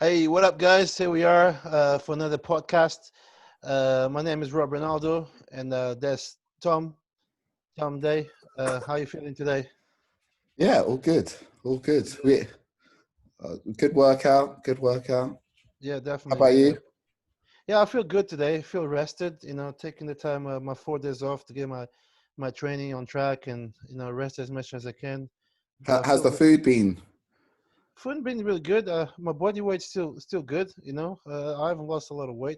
Hey, what up, guys? Here we are for another podcast. My name is Rob Ronaldo, and there's Tom Day. How you feeling today? Yeah, all good, all good. We good workout, good workout. Yeah, How definitely. about you? Yeah, I feel good today. I feel rested. Taking the time, my 4 days off to get my training on track, and rest as much as I can. How, I how's feel the food been? food been really good. My body weight's still good. I haven't lost a lot of weight.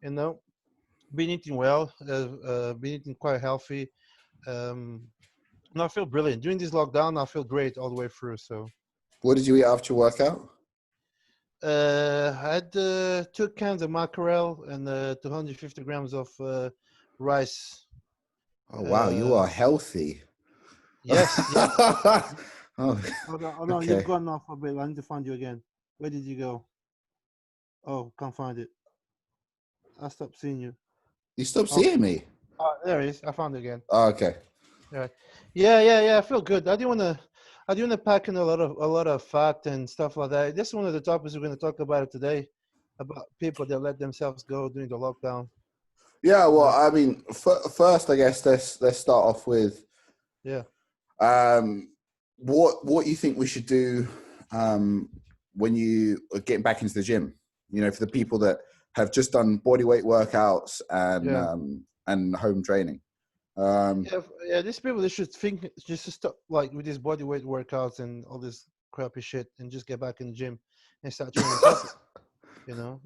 You know, been eating well. Been eating quite healthy. Um, No, I feel brilliant. During this lockdown, I feel great all the way through. So What did you eat after your workout? I had 2 cans of mackerel and 250 grams of rice. Oh wow, you Uh, are healthy. yes, yes. Oh, Hold on, hold on. You've okay. gone off a bit. I need to find you again. Where did you go? Oh, can't find it. I stopped seeing you. You stopped Oh, seeing me. there it is. I found it again. Oh, okay. All right. Yeah. I feel good. I didn't want to pack in a lot of fat and stuff like that. This is one of the topics we're going to talk about today, about people that let themselves go during the lockdown. Yeah. You Well, know. I mean, first, I guess let's start off with Yeah. um, what you think we should do um, when you are getting back into the gym. You know, for the people that have just done body weight workouts Yeah. and home training. Um, Yeah. These people, they should think just to stop like with these body weight workouts and all this crappy shit, and just get back in the gym and start training properly.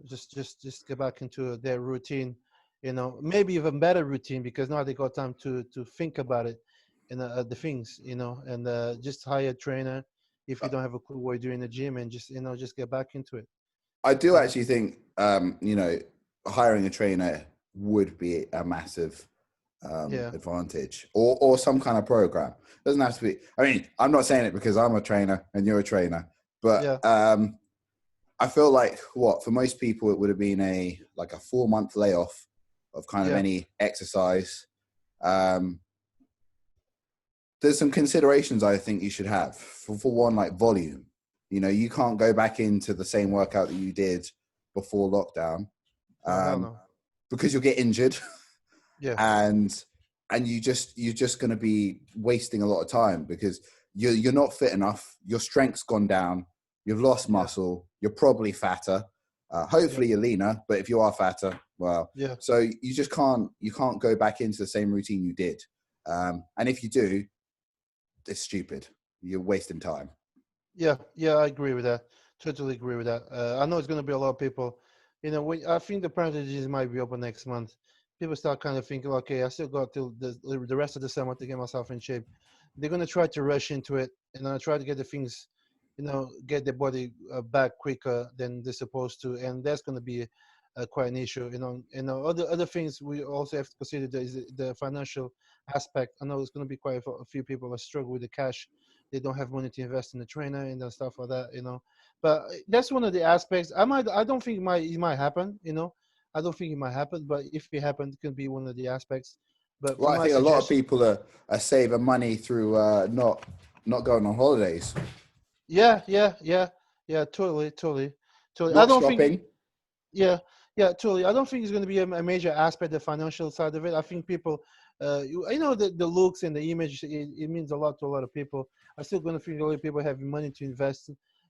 Just get back into their routine. Maybe even better routine, because now they got time to think about it and the things. And just hire a trainer if you don't have a clue what you're doing in the gym, and just get back into it. I do Uh, actually think hiring a trainer would be a massive yeah. advantage, or some kind of program. It doesn't have to be. I mean, I'm not saying it because I'm a trainer and you're a trainer, but Yeah. I feel like for most people it would have been a 4 month layoff of kind of Yeah. any exercise. Um, there's some considerations I think you should have. For one, like volume. You know, you can't go back into the same workout that you did before lockdown Oh, hell um, no. because you'll get injured Yeah. and you're just going to be wasting a lot of time because you're not fit enough. Your strength's gone down. You've lost Yeah. muscle. You're probably fatter. Yeah. Hopefully you're leaner, but if you are fatter, well, Yeah. so you can't go back into the same routine you did. And if you do, it's stupid. You're wasting time. Yeah, I agree with that. Totally agree with that. I know it's going to be a lot of people. I think the percentages might be open next month. People start kind of thinking, okay, I still got till the rest of the summer to get myself in shape. They're going to try to rush into it and try to get the things, get their body back quicker than they're supposed to, and that's going to be quite an issue. Other things we also have to consider is the financial aspect. I know it's going to be quite a few people that struggle with the cash. They don't have money to invest in the trainer and stuff like that. But that's one of the aspects. I don't think it might happen. I don't think it might happen, but if it happens, it can be one of the aspects. But for Well, I my think a lot of suggestion, people are saving money through not going on holidays, yeah, totally. I not don't think, shopping. yeah, yeah, totally. I don't think it's going to be a major aspect, the financial side of it. I think people, the looks and the image, it means a lot to a lot of people. I'm still going to think a lot of people have money to invest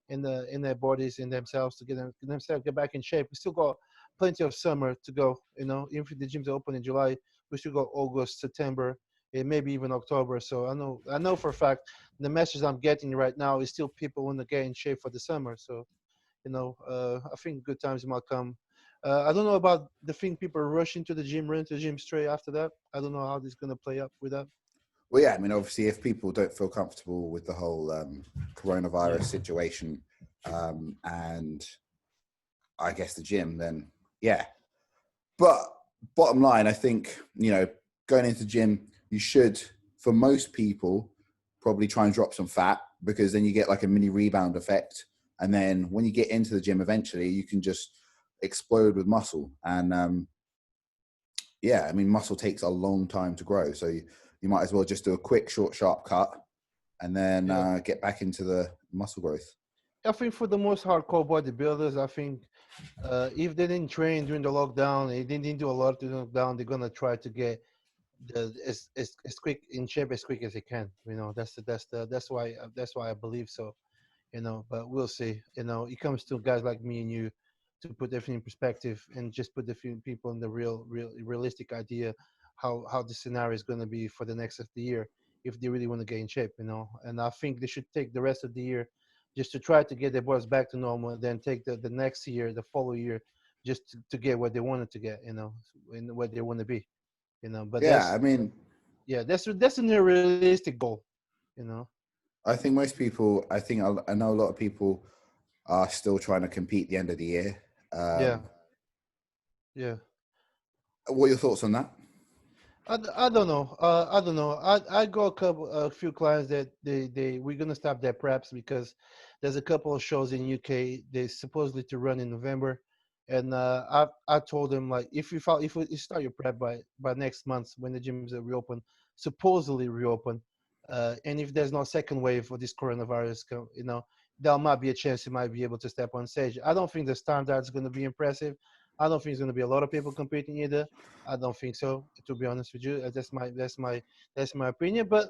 in their bodies, in themselves, to get back in shape. We still got plenty of summer to go. Even if the gyms are open in July, we still got August, September, and maybe even October. So I know for a fact the message I'm getting right now is still people want to get in shape for the summer. So I think good times might come. I don't know about the thing people rush into the gym, run to the gym straight after that. I don't know how this is going to play up with that. Well, yeah, I mean, obviously, if people don't feel comfortable with the whole Yeah, coronavirus situation and I guess the gym, then yeah. But bottom line, I think, going into the gym, you should, for most people, probably try and drop some fat because then you get like a mini rebound effect. And then when you get into the gym, eventually you can just explode with muscle. And yeah, I mean, muscle takes a long time to grow. So you might as well just do a quick, short, sharp cut and then yeah, get back into the muscle growth. I think for the most hardcore bodybuilders, I think if they didn't train during the lockdown, they didn't do a lot during the lockdown, they're gonna try to get as quick in shape as quick as they can. You know, that's why I believe so. You know, but we'll see. You know, it comes to guys like me and you to put everything in perspective and just put the few people in the realistic idea how the scenario is going to be for the next of the year if they really want to get in shape. You know, and I think they should take the rest of the year just to try to get their bodies back to normal. Then take the next year, the following year, just to get what they wanted to get. You know, and where they want to be. You know, but Yeah, I mean, that's a realistic goal. You know. I think most people, I know a lot of people are still trying to compete at the end of the year. Yeah. Yeah. What are your thoughts on that? I don't know. I don't know. I got a few clients that they we're gonna stop their preps because there's a couple of shows in UK they supposedly to run in November, and I told them like if you start your prep by next month when the gyms are reopen, supposedly reopen, and if there's no second wave for this coronavirus, you know, there might be a chance you might be able to step on stage. I don't think the standard's gonna be impressive. I don't think there's gonna be a lot of people competing either. I don't think so, to be honest with you. That's my opinion. But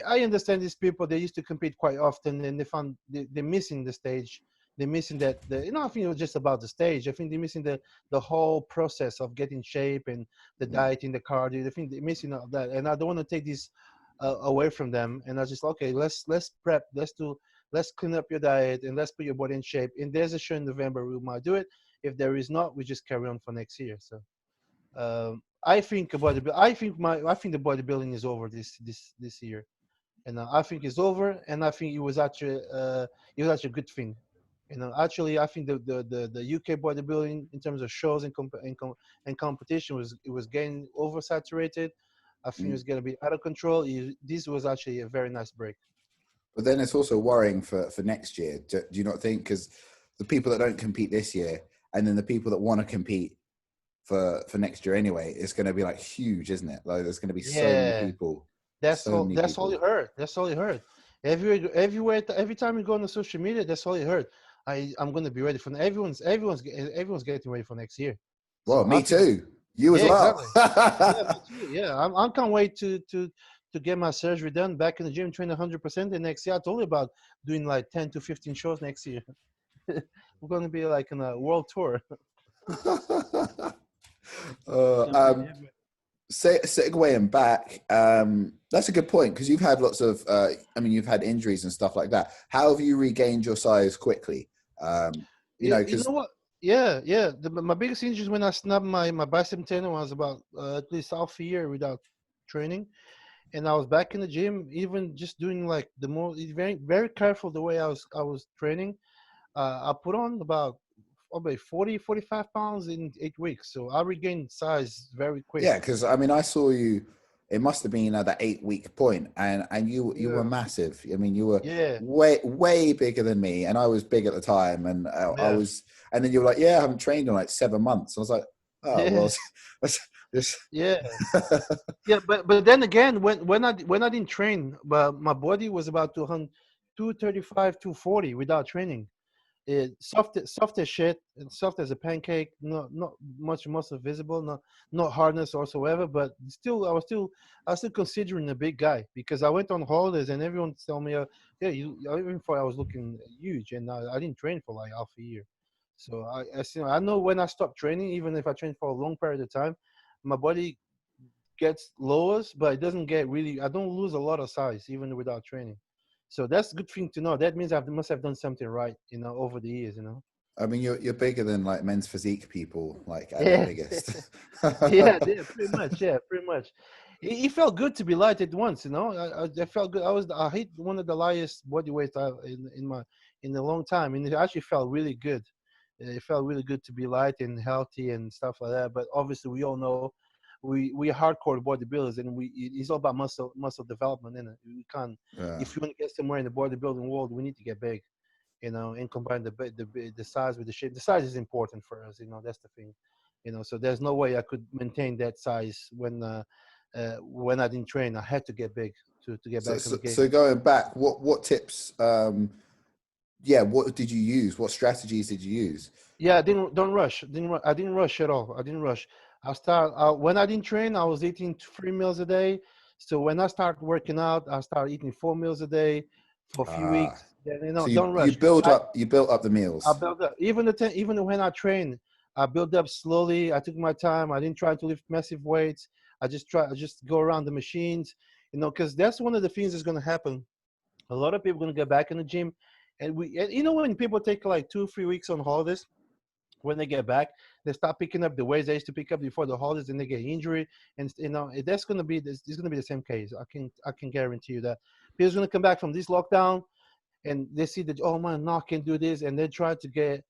I understand these people. They used to compete quite often, and they're missing the stage. They're missing that. You know, I think it was just about the stage. I think they're missing the whole process of getting shape and the Mm. dieting, the cardio. I think they're missing all that, and I don't want to take this away from them. And I just okay, let's prep, let's clean up your diet, and let's put your body in shape. And there's a show in November. We might do it. If there is not, we just carry on for next year. So. I think I think the bodybuilding is over this year, and I think it's over, and I think it was actually a good thing. You know, actually, I think the UK bodybuilding in terms of shows and competition was getting oversaturated. I think it Mm. was going to be out of control. This was actually a very nice break. But then it's also worrying for next year. Do you not think? Because the people that don't compete this year, and then the people that want to compete for next year anyway, it's going to be like huge, isn't it? Like there's going to be so many Yeah, people, that's so all. many That's all you people. heard. That's all you heard. Everywhere, every time you go on the social media, that's all you heard. I'm going to be ready for everyone's getting ready for next year. Well, So I me think, too. You as yeah, well. exactly. Yeah, me too. Yeah, I can't wait to get my surgery done back in the gym, train 100% the next year. I told you about doing like 10 to 15 shows next year. We're going to be like on a world tour. uh, um, Segueing back, that's a good point because you've had lots of, I mean, you've had injuries and stuff like that. How have you regained your size quickly? You know, You because know what? Yeah, yeah. My biggest injury is when I snapped my bicep tendon. When I was about at least half a year without training, and I was back in the gym, even just doing like the more very careful the way I was training. I put on about 45 pounds in 8 weeks, so I regained size very quick. yeah, because I mean, I saw you. It must have been at that 8 week point, and you were Yeah, massive. I mean, you were yeah, way bigger than me, and I was big at the time, and I yeah, was. And then you were like, "Yeah, I haven't trained in like 7 months." I was like, "Oh yeah, well, that's just." yeah. Yeah, but then again, when I didn't train, but my body was about 200, 235, 240 without training. Soft as shit, and soft as a pancake. Not much muscle visible, not hardness whatsoever. But still, I was still considering a big guy because I went on holidays and everyone told me, yeah, you even thought I was looking huge, and I didn't train for like half a year. So I know when I stop training, even if I train for a long period of time, my body gets lowers, but it doesn't get really. I don't lose a lot of size even without training. So that's a good thing to know. That means I must have done something right, over the years. I mean, you're bigger than like men's physique people, like at their Yeah, biggest. yeah, yeah, pretty much. Yeah, pretty much. It felt good to be light at once. I felt good. I hit one of the lightest body weights in a long time, and it actually felt really good. It felt really good to be light and healthy and stuff like that. But obviously, we all know we hardcore bodybuilders, and it's all about muscle development. And we can't Yeah. if you want to get somewhere in the bodybuilding world, we need to get big. And combine the size with the shape. The size is important for us. That's the thing. So there's no way I could maintain that size when I didn't train. I had to get big to get So, back in so, the game. so going back, what tips yeah, what did you use? What strategies did you use? Yeah, I didn't don't rush. I didn't rush at all. I didn't rush. I start when I didn't train. I was eating 3 meals a day. So when I start working out, I start eating 4 meals a day for a few Ah, weeks. Then so don't you rush. built up the I meals. built up even when I train, I built up slowly. I took my time. I didn't try to lift massive weights. I just go around the machines, because that's one of the things that's going to happen. A lot of people are going to get back in the gym, and when people take like 2 3 weeks on holidays, when they get back, they start picking up the weights they used to pick up before the holidays, and they get injury. And that's going to be this. It's going to be the same case. I can guarantee you that people's going to come back from this lockdown, and they see that, oh man, no, I can do this, and they try to get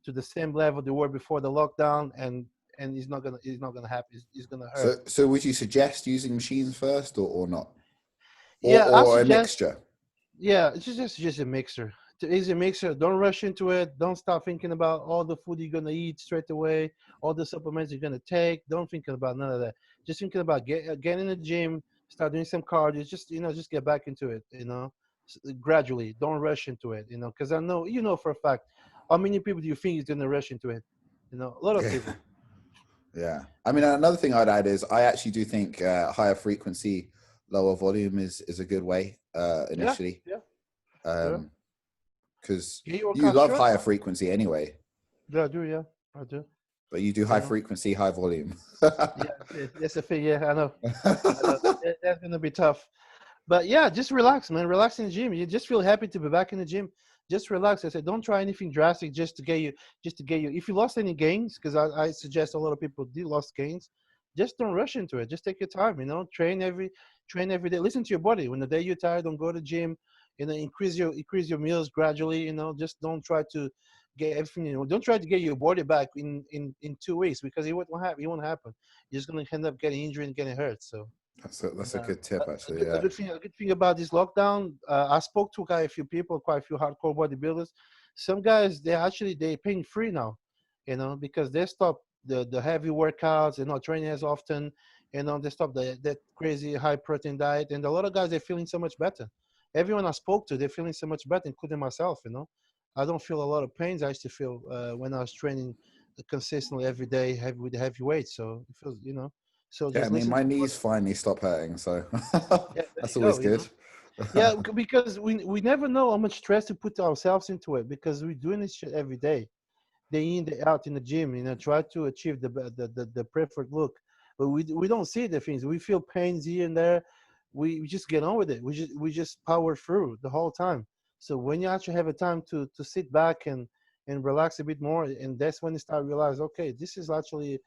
to the same level they were before the lockdown, and it's not gonna happen. It's gonna hurt. So would you suggest using machines first or not? Yeah, I Or a suggest. mixture? Yeah, it's just a mixer. It's a mixer. Don't rush into it. Don't start thinking about all the food you're gonna eat straight away, all the supplements you're gonna take. Don't think about none of that. Just thinking about getting in the gym, start doing some cardio. Just get back into it. Gradually. Don't rush into it. Because I know for a fact. How many people do you think is gonna rush into it? A lot of Yeah. people. Yeah. I mean, another thing I'd add is I actually do think higher frequency, lower volume is a good way Yeah, initially. yeah, yeah. Because Get your you workout love straight. hire frequency anyway, Yeah, I do. Yeah, I do. but you do You high know. frequency, high volume. Yeah, that's a thing. Yeah, I know. That's gonna be tough. But yeah, just relax, man. Relax in the gym. You just feel happy to be back in the gym. Just relax. I said, don't try anything drastic just to get you. If you lost any gains, because I suggest a lot of people do lost gains, just don't rush into it. Just take your time. Train every day. Listen to your body. When the day you're tired, don't go to the gym. Increase your meals gradually. Just don't try to get everything. Don't try to get your body back in 2 weeks, because it won't happen. It won't happen. You're just gonna end up getting injured and getting hurt. So. That's And a good tip, a actually. good a Yeah. good thing a good thing about this lockdown, I spoke to quite a few people, quite a few hardcore bodybuilders. Some guys they paying free now, because they stop the heavy workouts. They're not training as often. They stop that crazy high protein diet, and a lot of guys they're feeling so much better. Everyone I spoke to, they're feeling so much better, including myself. I don't feel a lot of pains I used to feel when I was training consistently every day, with the heavy weights. So it feels. So Yeah. I just mean, listen my to your knees body. finally stopped hurting, so Yeah, there that's you always go. good. Yeah, because we never know how much stress to put ourselves into it, because we're doing this shit every day in, day out in the gym, try to achieve the preferred look. But we don't see the things. We feel pains here and there. We just get on with it. We just power through the whole time. So when you actually have a time to sit back and relax a bit more, and that's when you start realize, okay, this is actually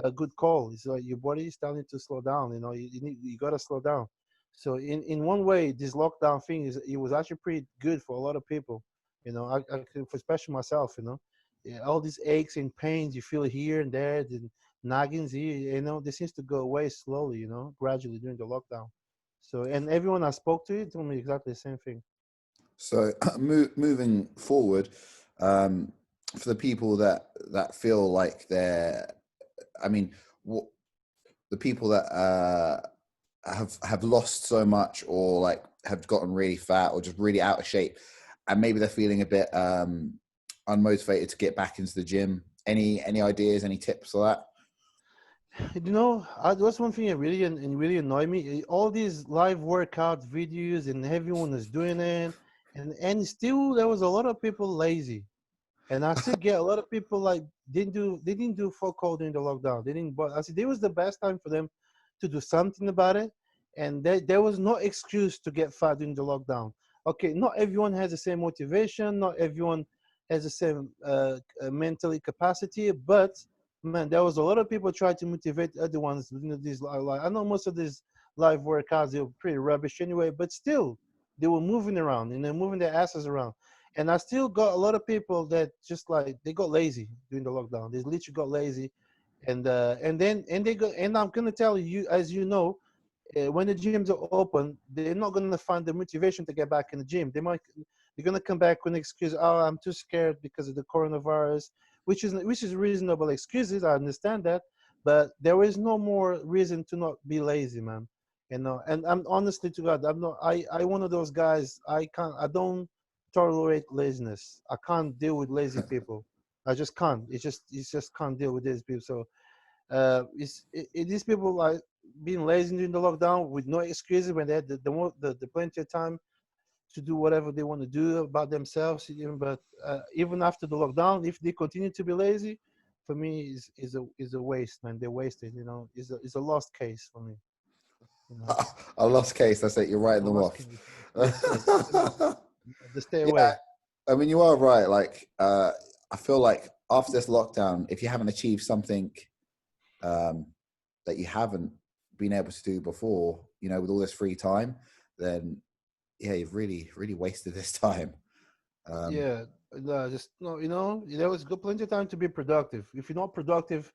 a good call. It's like your body is starting to slow down. You gotta slow down. So in one way, this lockdown thing it was actually pretty good for a lot of people. Especially myself. Yeah, all these aches and pains you feel here and there, the naggings here, this seems to go away slowly, gradually during the lockdown. So, and everyone I spoke to told me exactly the same thing. So moving forward, um, for the people that feel like they're, I mean, what the people that have lost so much or like have gotten really fat or just really out of shape, and maybe they're feeling a bit unmotivated to get back into the gym. Any ideas? Any tips for that? That's one thing that really annoyed me. All these live workout videos and everyone is doing it, and still there was a lot of people lazy. And I still get a lot of people like they didn't do fuck all during the lockdown. They didn't, but I said it was the best time for them to do something about it. And there was no excuse to get fat during the lockdown. Okay, not everyone has the same motivation, not everyone has the same mentally capacity, but man, there was a lot of people trying to motivate other ones. These like, I know most of these live workouts they were pretty rubbish anyway, but still they were moving around and they're moving their asses around. And I still got a lot of people that just like they got lazy during the lockdown. They literally got lazy, and I'm gonna tell you, as you know, when the gyms are open, they're not gonna find the motivation to get back in the gym. They're gonna come back with an excuse. Oh, I'm too scared because of the coronavirus, which is reasonable excuses. I understand that, but there is no more reason to not be lazy, man. And I'm honestly to God, I'm not. I one of those guys. I can't. I don't tolerate laziness. I can't deal with lazy people. I just can't. It's just can't deal with these people. So these people like being lazy during the lockdown with no excuses when they had the plenty of time to do whatever they want to do about themselves. But even after the lockdown, if they continue to be lazy, for me is a waste, man. They're wasted. Is a lost case for me. You know, A lost case. That's it. You're writing a them lost off. case. Yes. Just stay Yeah, away. I mean, you are right. Like, I feel like after this lockdown, if you haven't achieved something um, that you haven't been able to do before, with all this free time, then yeah, you've really, really wasted this time. Um, Yeah, no, just no, there was good plenty of time to be productive. If you're not productive,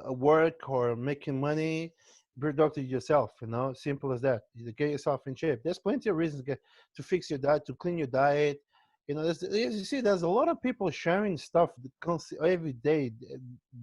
work or making money, be productive yourself. Simple as that. You get yourself in shape. There's plenty of reasons to fix your diet, to clean your diet. As you see, there's a lot of people sharing stuff every day,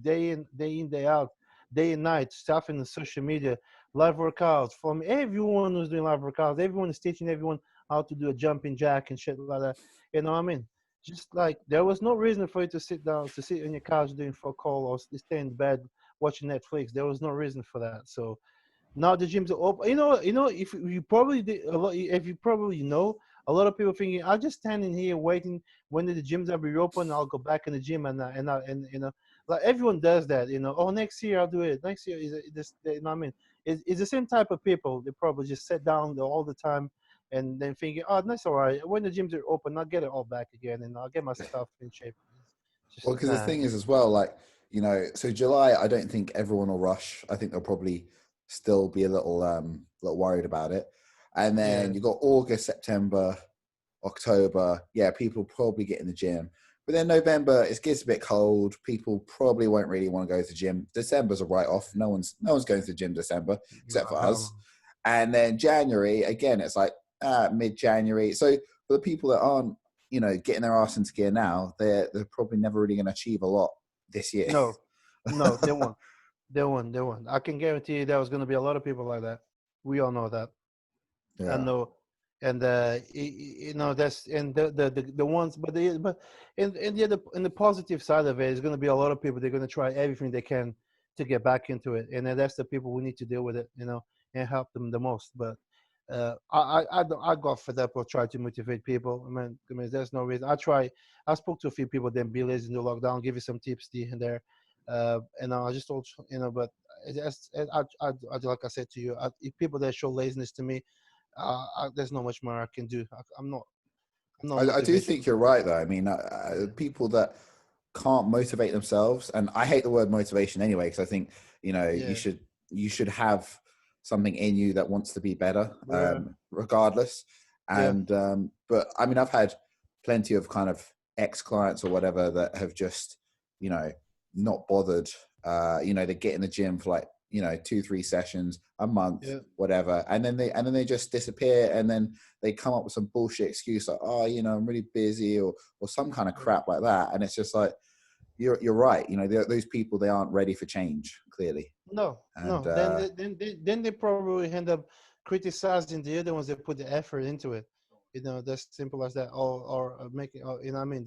day in, day out, day and night, stuff in the social media, live workouts from everyone who's doing live workouts. Everyone is teaching everyone how to do a jumping jack and shit like that. You know what I mean? Just like there was no reason for you to sit down, to sit on your couch doing fuck all or stay in bed watching Netflix. There was no reason for that. So now the gyms are open. If you probably did a lot, if you probably know, a lot of people thinking, I'll just standing here waiting when the gyms are reopen. I'll go back in the gym and like everyone does that. Oh, next year I'll do it. Next year is this. I mean, it's the same type of people. They probably just sit down all the time and then thinking, oh, that's all right. When the gyms are open, I'll get it all back again and I'll get my stuff in shape. Just well, because the nah. thing is as well, like, so July, I don't think everyone will rush. I think they'll probably still be a little worried about it. And then Yeah. you got August, September, October. Yeah, people probably get in the gym. But then November, it gets a bit cold. People probably won't really want to go to the gym. December's a write off. No one's going to the gym December except No, for hell us. no. And then January, again, it's like mid-January. So for the people that aren't, getting their arse into gear now, they're probably never really going to achieve a lot this year. No, no, they won't. They won't. They won't. I can guarantee you there was going to be a lot of people like that. We all know that. I Yeah. know, and that's and the ones, but and the other and the positive side of it is going to be a lot of people. They're going to try everything they can to get back into it, and then that's the people who need to deal with it, and help them the most. But I got fed up or tried to motivate people. I mean, there's no reason. I spoke to a few people, then be lazy in the lockdown, give you some tips here and there, and I just told but. Like I said to you, if people that show laziness to me, there's not much more I can do. I'm not I do motivated. think you're right, though. I mean, Yeah, people that can't motivate themselves, and I hate the word motivation anyway, because I think you yeah, should have something in you that wants to be better, yeah, regardless. yeah, And but I mean, I've had plenty of kind of ex clients or whatever that have just you know not bothered. They get in the gym for like 2-3 sessions a month, yeah. whatever, and then they just disappear, and then they come up with some bullshit excuse like, oh, I'm really busy, or some kind of Yeah. crap like that. And it's just like, you're right. Those people, they aren't ready for change, clearly. No, And no. Then they probably end up criticizing the other ones that put the effort into it. That's simple as that. Or making, I mean,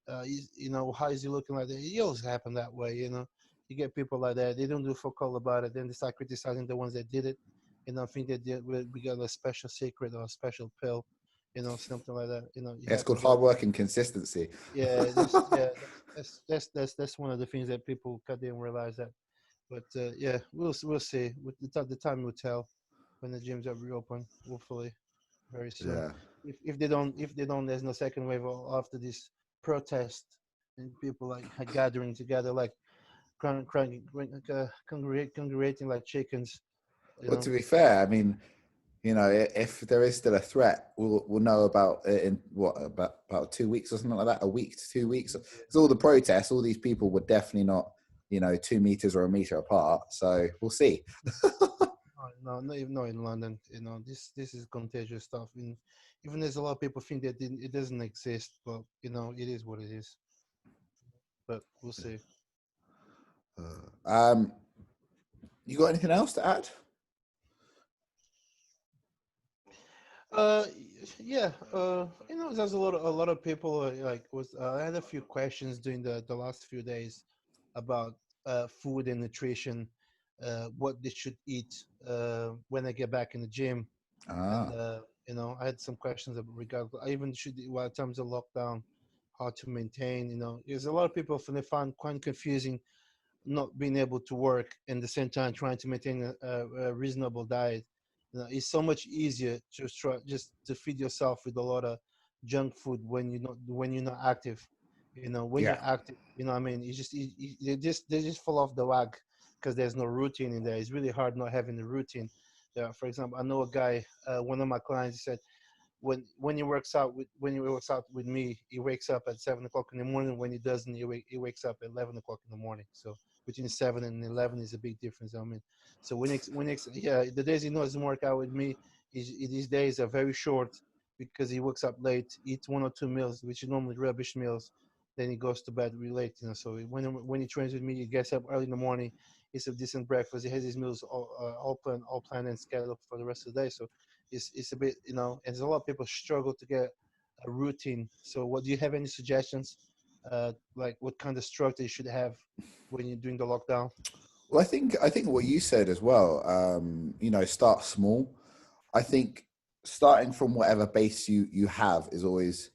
how is he looking like that? It always happen that way. You get people like that. They don't do fuck all about it. Then they start criticizing the ones that did it. Think that we got a special secret or a special pill. Something like that. You it's have to called go. hard work and consistency. Yeah, that's one of the things that people didn't realize that. But yeah, we'll see. With the time will tell when the gyms are reopen. Hopefully, very soon. Yeah. If they don't, there's no second wave after this protest and people like gathering together like congregating like chickens. You Well, know. to be fair, I mean, if there is still a threat, we'll know about it in what, about 2 weeks or something like that, a week to 2 weeks. Because all the protests, all these people were definitely not 2 meters or a meter apart. So we'll see. No, not even in London. This is contagious stuff. And even there's a lot of people think that it doesn't exist, but it is what it is. But we'll see. Um, you got anything else to add? Uh, yeah. There's a lot of people like was. I had a few questions during the last few days about food and nutrition, what they should eat when I get back in the gym, and Ah, I had some questions regarding. I even should well, in terms of lockdown, how to maintain. There's a lot of people they find quite confusing not being able to work and at the same time trying to maintain a reasonable diet. It's so much easier to try just to feed yourself with a lot of junk food when you're not active. When yeah, you're active, what I mean, they just fall off the wag because there's no routine in there. It's really hard not having a routine. Yeah, for example, I know a guy, one of my clients, he said when he works out with me, he wakes up at 7 o'clock in the morning. When he doesn't, he wakes up at 11 o'clock in the morning. So between 7 and 11 is a big difference. I mean, so yeah, the days he doesn't work out with me, these days are very short because he wakes up late, eats 1 or 2 meals, which is normally rubbish meals. Then he goes to bed really late. So when he trains with me, he gets up early in the morning. Eats a decent breakfast. He has his meals all planned and scheduled for the rest of the day. So it's a bit, and there's a lot of people struggle to get a routine. So what do you have any suggestions, like what kind of structure you should have when you're doing the lockdown? well, I think what you said as well. Start small. I think starting from whatever base you have is always.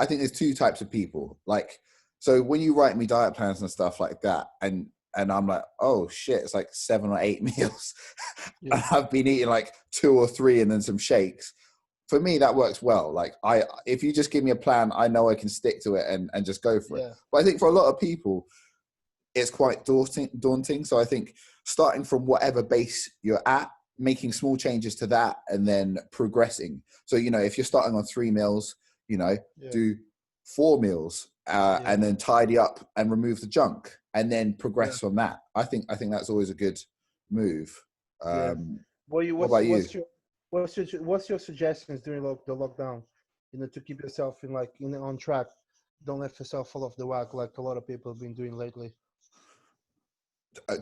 I think there's two types of people. Like, so when you write me diet plans and stuff like that, and I'm like, oh shit, it's like 7 or 8 meals, Yeah, and I've been eating like 2 or 3 and then some shakes. For me, that works well. Like, if you just give me a plan, I know I can stick to it and just go for it. yeah, But I think for a lot of people, it's quite daunting. So I think starting from whatever base you're at, making small changes to that, and then progressing. So if you're starting on 3 meals, yeah, do 4 meals, yeah, and then tidy up and remove the junk, and then yeah, progress from that. I think that's always a good move. yeah. Well, you What about you? what's your suggestions during the lockdown? To keep yourself on track. Don't let yourself fall off the whack like a lot of people have been doing lately.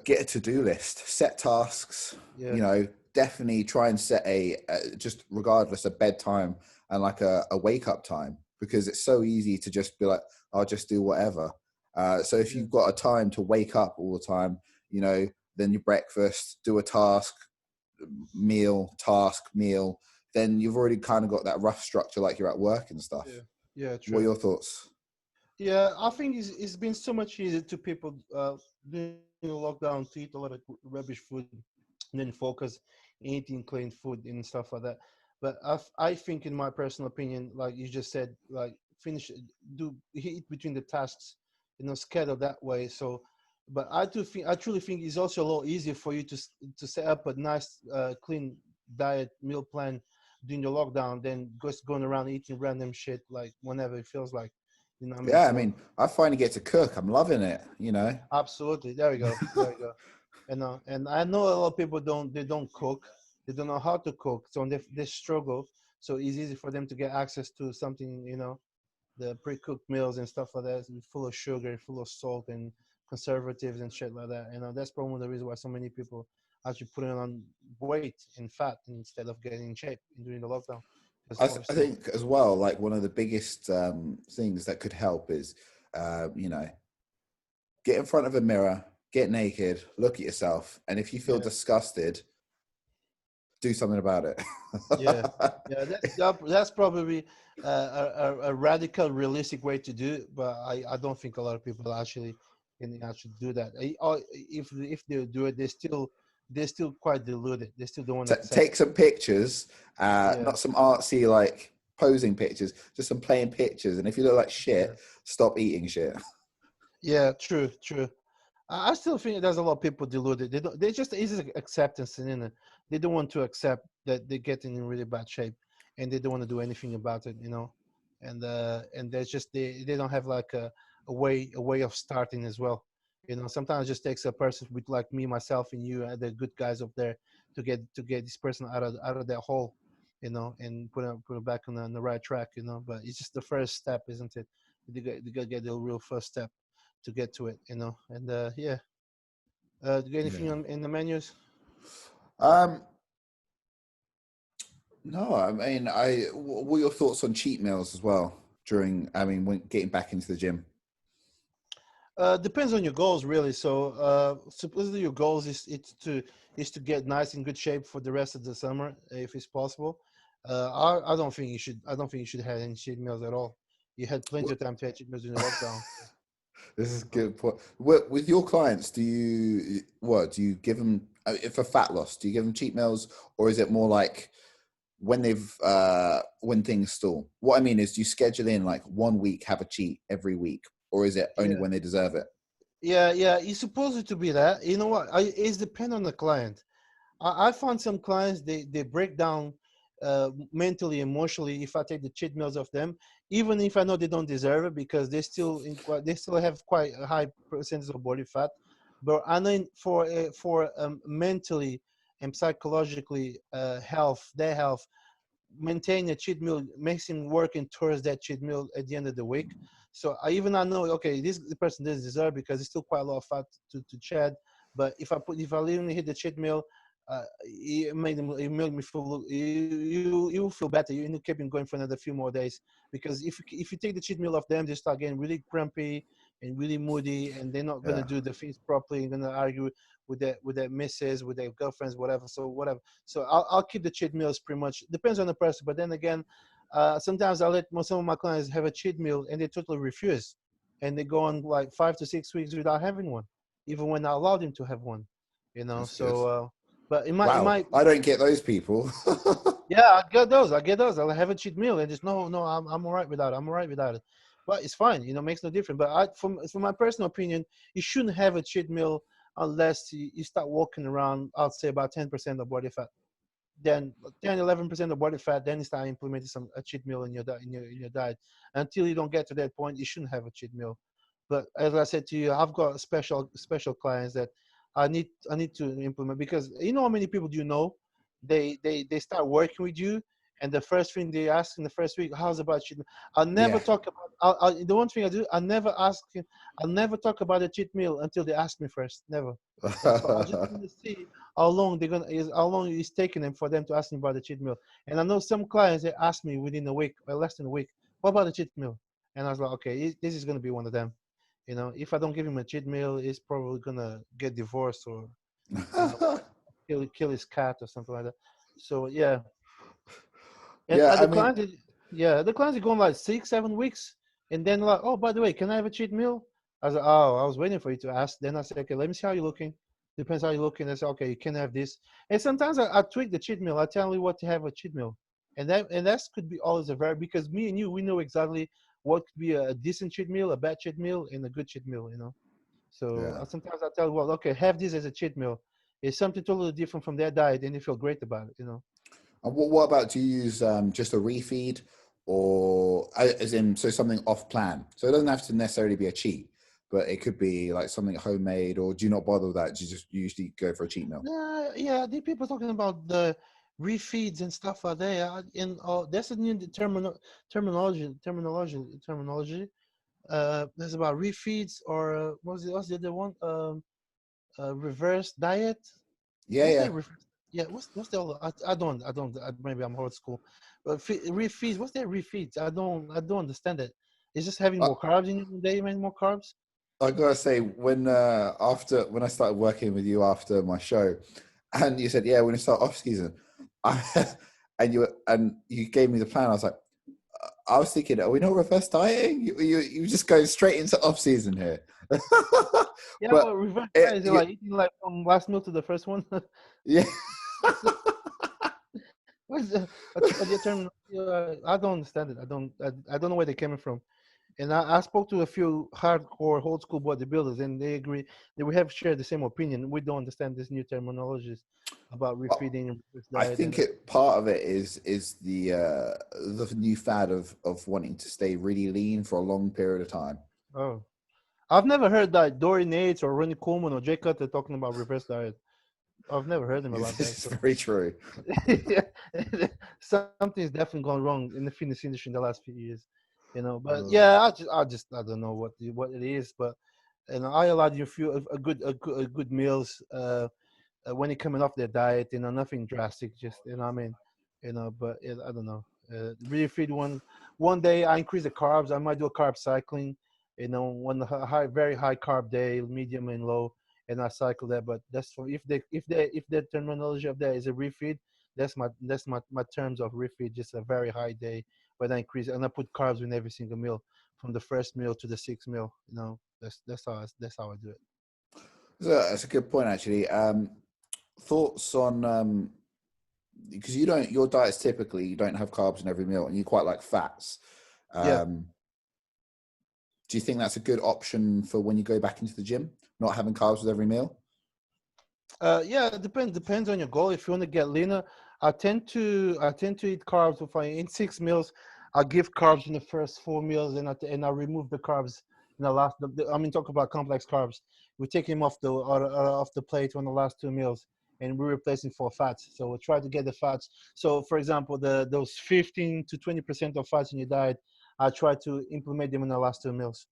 Get a to-do list, set tasks. Yeah, Definitely try and set just regardless a bedtime and like a wake up time, because it's so easy to just be like, I'll just do whatever. So if yeah, you've got a time to wake up all the time, then your breakfast, do a task, meal, task, meal, then you've already kind of got that rough structure like you're at work and yeah, stuff. yeah. What are True. your thoughts? Yeah, I think it's been so much easier to people during the lockdown to eat a lot of rubbish food and then focus eating clean food and stuff like that. But I think, in my personal opinion, like you just said, like finish do eat between the tasks, schedule that way. So, but I truly think it's also a lot easier for you to set up a nice clean diet meal plan during the lockdown than just going around eating random shit like whenever it feels like. You know what I mean? Yeah, I So mean, I finally get to cook. I'm loving it. absolutely, there we go, there we go. And I know a lot of people don't cook, they don't know how to cook, so they struggle. So it's easy for them to get access to something, the pre-cooked meals and stuff like that, full of sugar, full of salt and conservatives and shit like that. That's probably the reason why so many people actually putting on weight and fat instead of getting in shape during the lockdown. Because I obviously, think as well, like one of the biggest things that could help is, uh, you know, get in front of a mirror, get naked, look at yourself, and if you feel yeah. disgusted, do something about it. Yeah, yeah, that's probably a radical, realistic way to do it, but I don't think a lot of people actually can actually do that. Or if they do it, they're still quite deluded. They still don't want to accept. Take some pictures, Yeah, not some artsy like posing pictures, just some plain pictures. And if you look like yeah, shit, stop eating shit. yeah. True, true. I still think there's a lot of people deluded. They don't. They just easy acceptance in it. They don't want to accept that they're getting in really bad shape, and they don't want to do anything about it. And there's just they don't have like a way of starting as well. Sometimes it just takes a person with like me, myself, and you, and the good guys up there to get this person out of that hole, and put it back on the right track. But it's just the first step, isn't it? You got to get the real first step to get to it. And yeah. Do you get anything Yeah. in the menus? Um, No, I mean, what are your thoughts on cheat meals as well during, I mean, when getting back into the gym? Depends on your goals, really. So, supposedly your goals is to get nice and good shape for the rest of the summer, if it's possible. I don't think you should. I don't think you should have any cheat meals at all. You had plenty of time to have cheat meals during the lockdown. This is a So, good point. With your clients, do you what do you give them for fat loss? Do you give them cheat meals, or is it more like when they've when things stall? What I mean is, do you schedule in like 1 week, have a cheat every week, or is it only yeah. when they deserve it? Yeah. It's supposed to be that. You know what? It's depend on the client. I found some clients they break down mentally, emotionally if I take the cheat meals off them, even if I know they don't deserve it because they still have quite a high percentage of body fat. But I know for mentally and psychologically their health, maintain a cheat meal makes him working towards that cheat meal at the end of the week. So I know, okay, this the person doesn't deserve because it's still quite a lot of fat to shed. But if I leave him hit the cheat meal, it made me feel you will feel better. You end up keeping going for another few more days because if you take the cheat meal off them, they start getting really grumpy and really moody, and they're not gonna Yeah, do the things properly. They're gonna argue with their misses, with their girlfriends, whatever. So whatever. So I'll keep the cheat meals pretty much. Depends on the person, but then again, sometimes I let some of my clients have a cheat meal and they totally refuse, and they go on like 5 to 6 weeks without having one, even when I allowed them to have one. You know, that's good. so but it Wow, might I don't get those people. yeah, I get those. I get those. I'll have a cheat meal and just no, I'm all right without it. I'm all right without it. But it's fine. You know, makes no difference. But from my personal opinion, you shouldn't have a cheat meal unless you start walking around. I'd say about 10% of body fat. Then 10, 11% of body fat. Then you start implementing some a cheat meal in your in your diet. Until you don't get to that point, you shouldn't have a cheat meal. But as I said to you, I've got special clients that I need to implement because you know how many people do you know they start working with you and the first thing they ask in the first week, how's about cheat meal? I'll never Yeah. talk about the one thing I do, I'll never talk about a cheat meal until they ask me first. Never. And so I just want to see how long it's taking them for them to ask me about the cheat meal. And I know some clients they ask me within a week or less than a week, what about the cheat meal? And I was like, okay, this is gonna be one of them. You know, if I don't give him a cheat meal, he's probably gonna get divorced or you know kill his cat or something like that. So yeah, and Yeah, I the mean, clients, yeah, the clients are going like 6, 7 weeks, and then like, oh, by the way, can I have a cheat meal? I was like, oh, I was waiting for you to ask. Then I said, okay, let me see how you're looking. Depends how you're looking. I said, okay, you can have this. And sometimes I tweak the cheat meal. I tell you what to have a cheat meal, and that could be always a very because me and you we know exactly what could be a decent cheat meal, a bad cheat meal, and a good cheat meal. You know. So yeah. sometimes I tell, well, okay, have this as a cheat meal. It's something totally different from their diet, and they feel great about it. You know. And what about, do you use just a refeed, or as in so something off plan? So it doesn't have to necessarily be a cheat, but it could be like something homemade. Or do you not bother with that? Do you just usually go for a cheat meal? Yeah, the people talking about the refeeds and stuff like that. And that's a new terminology. There's about refeeds or what's the other one? Reverse diet. Yeah, What's yeah. the reverse? Yeah, what's the other? Maybe I'm old school, but refeeds. What's that refeeds? I don't understand it. It's just having I, more carbs in your day, man. More carbs. I gotta say, when after when I started working with you after my show, and you said, yeah, when you start off season, I, and you gave me the plan. I was like, I was thinking, are we not reverse dieting? You just go straight into off season here. Yeah, But well, reverse it, diet is you, like eating like from last meal to the first one. yeah. What's the term? I don't understand it. I don't know where they're coming from. And I spoke to a few hardcore old school bodybuilders, and they agree that we have shared the same opinion. We don't understand these new terminologies about refeeding and reverse I diet. think And it part of it is the new fad of wanting to stay really lean for a long period of time. oh, I've never heard that Dory Nates or Ronnie Coleman or Jay Cutler talking about reverse diet. I've never heard them about This that. is So very true. yeah, something's definitely gone wrong in the fitness industry in the last few years. You know, but Oh. yeah, I don't know what it is, but you know, I allowed you a few a good meals when you're coming off their diet. You know, nothing drastic, just you know, what I mean, But I don't know. Refeed one day I increase the carbs. I might do a carb cycling, one high, very high carb day, medium and low, and I cycle that. But that's for if the terminology of that is a refeed, that's my terms of refeed. Just a very high day when I increase and I put carbs in every single meal, from the first meal to the sixth meal. That's how I do it. So that's a good point, actually. Thoughts on because your diet's typically you don't have carbs in every meal, and you quite like fats. Yeah. Do you think that's a good option for when you go back into the gym, not having carbs with every meal? Yeah, it depends on your goal. If you want to get leaner, I tend to eat carbs. If I in 6 meals, I give carbs in the first 4 meals, and I remove the carbs in the last. I mean, talk about complex carbs. We take them off the plate on the last 2 meals, and we replace them for fats. So we try to get the fats. So, for example, those 15 to 20% of fats in your diet, I try to implement them in the last 2 meals.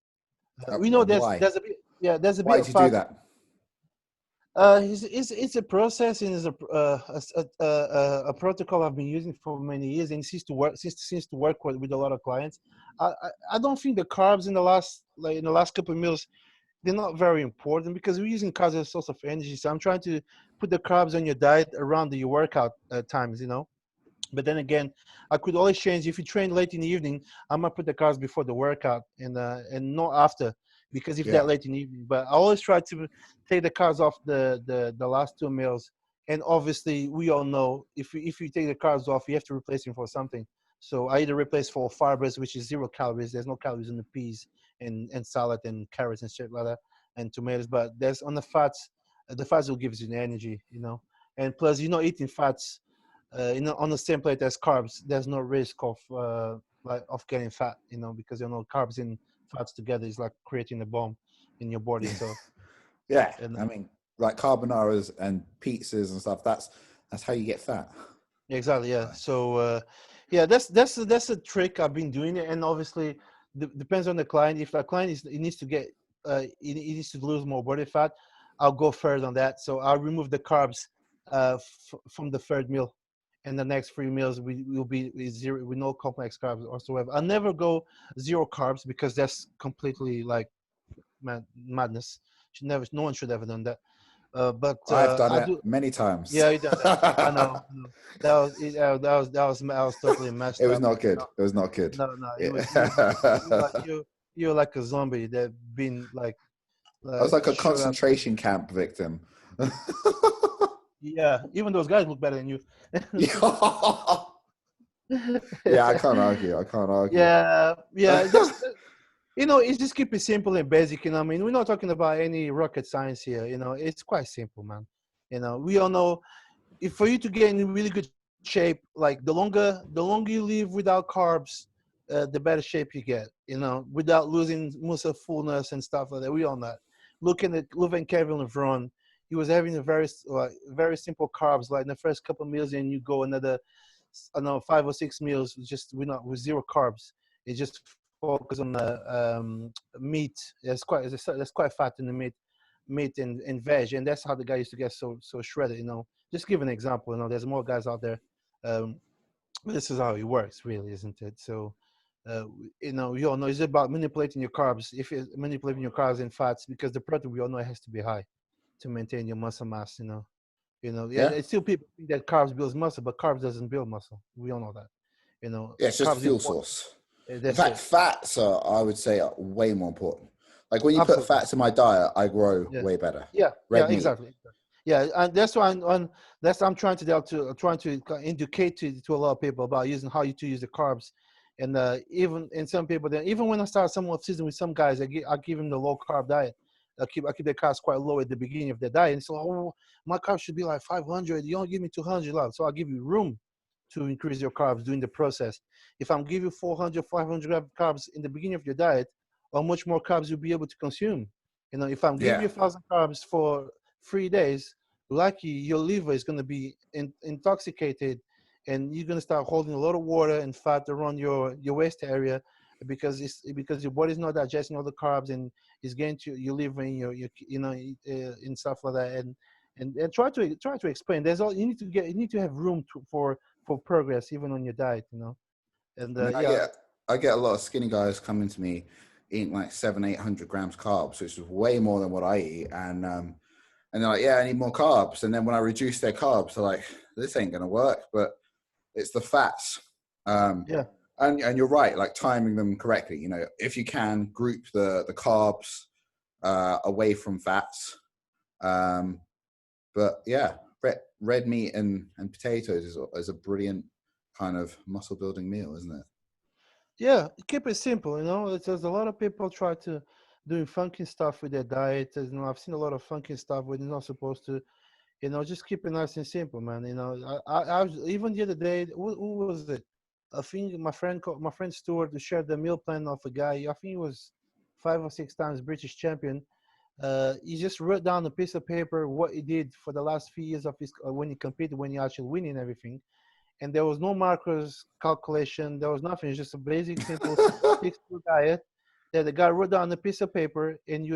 We know Why? there's a bit Why of did you do fat. that? It's a process, and it's a protocol I've been using for many years, and it seems to work with a lot of clients. I don't think the carbs in the last couple of meals, they're not very important because we're using carbs as a source of energy. So I'm trying to put the carbs on your diet around your workout times. But then again, I could always change. If you train late in the evening, I might put the carbs before the workout and not after, because if Yeah. that late in the evening. But I always try to take the carbs off the last 2 meals. And obviously, we all know if you take the carbs off, you have to replace them for something. So I either replace for fibers, which is 0 calories. There's no calories in the peas and salad and carrots and shit like that, and tomatoes. But there's on the fats. The fats will give you the energy. And plus, eating fats on the same plate as carbs, there's no risk of getting fat, because carbs and fats together is like creating a bomb in your body. So Yeah. and I mean, like carbonaras and pizzas and stuff. That's how you get fat. exactly, yeah. So yeah, that's a trick I've been doing it, and obviously depends on the client. If the client he needs to get he needs to lose more body fat, I'll go further on that. So I'll remove the carbs from the third meal, and the next 3 meals we will be with zero, with no complex carbs whatsoever. I never go 0 carbs because that's completely like madness. No one should ever done that. But I've done I it do. many times. Yeah, you done that. I know. I know. That was totally It messed was up. not good. It was not good. No, no, Yeah. you're like a zombie that been I was like a shot up. concentration camp victim. Yeah, even those guys look better than you. Yeah, I can't argue. I can't argue. Yeah, yeah. It's just keep it simple and basic. I mean, we're not talking about any rocket science here. It's quite simple, man. We all know if for you to get in really good shape, like the longer you live without carbs, the better shape you get. Without losing muscle fullness and stuff like that. We all know that. Looking at Kevin Levron, he was having a very simple carbs, like in the first couple of meals, and you go another, I don't know, 5 or 6 meals just with 0 carbs. It just focus on the meat. There's quite fat in the meat and veg, and that's how the guy used to get so shredded. Just give an example. There's more guys out there. Um, but this is how it works, really, isn't it? So, we all know it's about manipulating your carbs. If you're manipulating your carbs and fats, because the protein we all know it has to be high to maintain your muscle mass. Yeah, Yeah. it's still people think that carbs builds muscle, but carbs doesn't build muscle. We all know that. Yeah, it's just a Carbs fuel important. source. In That's fact, it. fats are, I would say, are way more important. Like when you put Absolutely. fats in my diet, I grow Yeah. way better. Yeah. Yeah. Red meat. Exactly. Yeah, and that's why I'm trying to indicate to a lot of people about using how to use the carbs, and even in some people, then even when I start somewhat season with some guys, I give them the low carb diet. I keep the carbs quite low at the beginning of the diet, and so my carbs should be like 500. You don't give me 200, so I'll give you room to increase your carbs during the process. If I'm giving you 400, 500 gram carbs in the beginning of your diet, how much more carbs you'll be able to consume? If I'm giving Yeah. you 1,000 carbs for 3 days, lucky your liver is going to be intoxicated, and you're going to start holding a lot of water and fat around your waist area, because your body's not digesting all the carbs, and it's getting to your liver and and stuff like that. And try to explain. There's all you need to have room for for progress, even on your diet, And I mean, yeah, I get a lot of skinny guys coming to me eating like 700-800 grams carbs, which is way more than what I eat, and they're like, yeah, I need more carbs. And then when I reduce their carbs, they're like, this ain't gonna work. But it's the fats. yeah, And you're right, like timing them correctly. You know, if you can group the carbs away from fats. But yeah, red meat and potatoes is a brilliant kind of muscle building meal, isn't it? yeah. Keep it simple, There's a lot of people try to doing funky stuff with their diet. I've seen a lot of funky stuff where they're not supposed to. Just keep it nice and simple, man. I was even the other day. Who was it? I think my friend Stuart shared the meal plan of a guy. I think he was 5 or 6 times British champion. He just wrote down a piece of paper what he did for the last few years of his when he competed, when he actually winning everything. And there was no markers calculation. There was nothing. It's just a basic, simple fixed diet that the guy wrote down a piece of paper and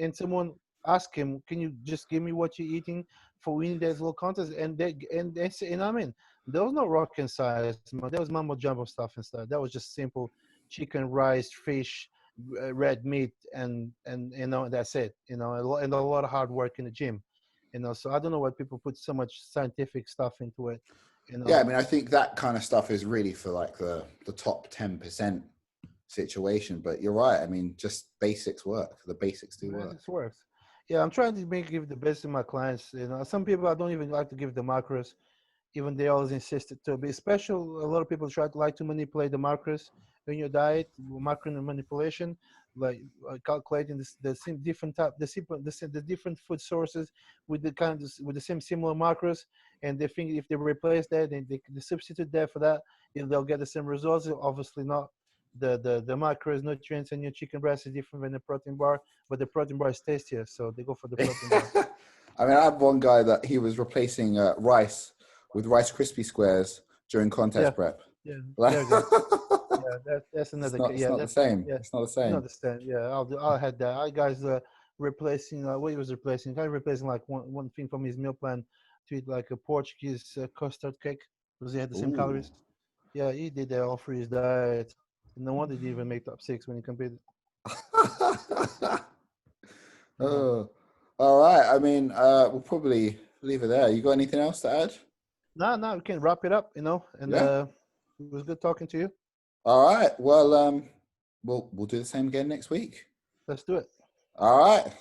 and someone asked him, "Can you just give me what you're eating for winning this little contest?" And say, I mean, there was no rocket science, man. There was mumbo jumbo stuff inside. That was just simple chicken, rice, fish, red meat, and that's it. And a lot of hard work in the gym. So I don't know why people put so much scientific stuff into it. Yeah, I mean, I think that kind of stuff is really for like the top 10% situation. But you're right. I mean, just basics work. The basics do work. This works. Yeah, I'm trying to give the best to my clients. Some people I don't even like to give the macros, even they always insisted to be special. A lot of people try to like to manipulate the macros in your diet, macro manipulation, like calculating different type, the different food sources with with the same similar macros, and they think if they replace that and they substitute that for that, they'll get the same results. Obviously not. The macros, nutrients in your chicken breast is different than the protein bar, but the protein bar is tastier, so they go for the protein bar. I mean, I had one guy that he was replacing rice with Rice Krispie squares during Yeah, contest prep. yeah, Like, there you go. Yeah, that's another. it's Yeah, not the same. yeah, It's not the you same. understand. Yeah, I'll had that. I guys replacing what he was replacing. Guy replacing like one thing from his meal plan to eat like a Portuguese custard cake because he had the same Ooh. calories. Yeah, he did that all for his diet. No wonder he didn't even make top six when he competed. You know. Oh, all right. I mean, we'll probably leave it there. You got anything else to add? No, we can wrap it up. And Yeah. it was good talking to you. All right. Well, we'll do the same again next week. Let's do it. All right.